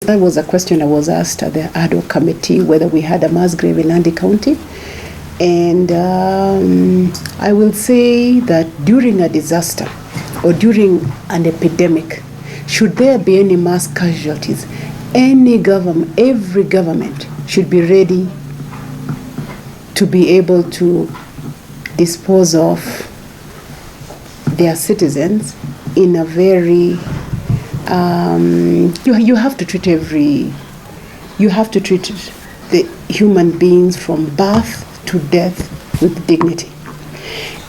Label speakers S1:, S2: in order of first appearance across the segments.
S1: That was a question I was asked at the ad hoc committee, whether we had a mass grave in Nandi County. And I will say that during a disaster or during an epidemic, should there be any mass casualties, every government should be ready to be able to dispose of their citizens in a very you have to treat the human beings from birth to death with dignity.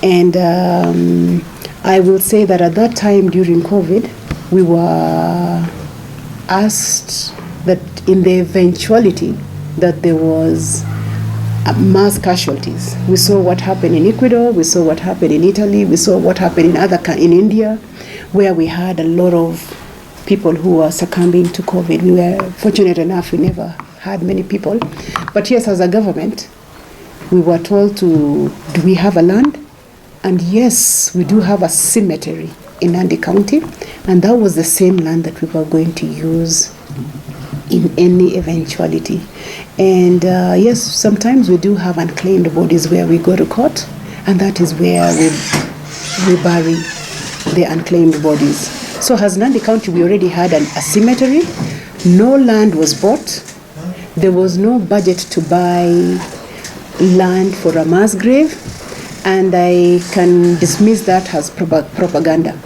S1: And I will say that at that time during COVID, we were asked that in the eventuality that there was mass casualties. We saw what happened in Ecuador, we saw what happened in Italy, we saw what happened in India, where we had a lot of people who were succumbing to COVID. We were fortunate enough, we never had many people. But yes, as a government, we were told do we have a land? And yes, we do have a cemetery in Nandi County, and that was the same land that we were going to use in any eventuality. And yes, sometimes we do have unclaimed bodies where we go to court, and that is where we bury the unclaimed bodies. So as Nandi County, we already had a cemetery. No land was bought. There was no budget to buy land for a mass grave, and I can dismiss that as propaganda,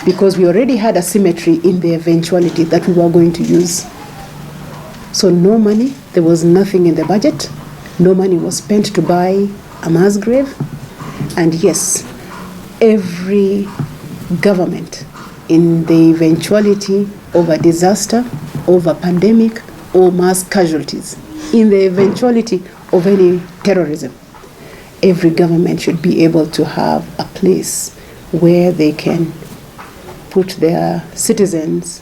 S1: because we already had a cemetery in the eventuality that we were going to use. So no money, there was nothing in the budget, no money was spent to buy a mass grave. And yes, every government in the eventuality of a disaster, of a pandemic, or mass casualties, in the eventuality of any terrorism, every government should be able to have a place where they can put their citizens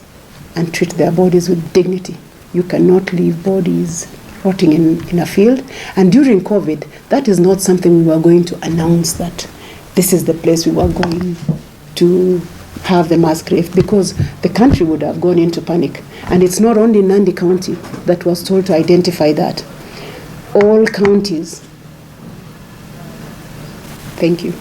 S1: and treat their bodies with dignity. You cannot leave bodies rotting in a field. And during COVID, that is not something we were going to announce that this is the place we were going to have the mass grave, because the country would have gone into panic. And it's not only Nandi County that was told to identify that. All counties. Thank you.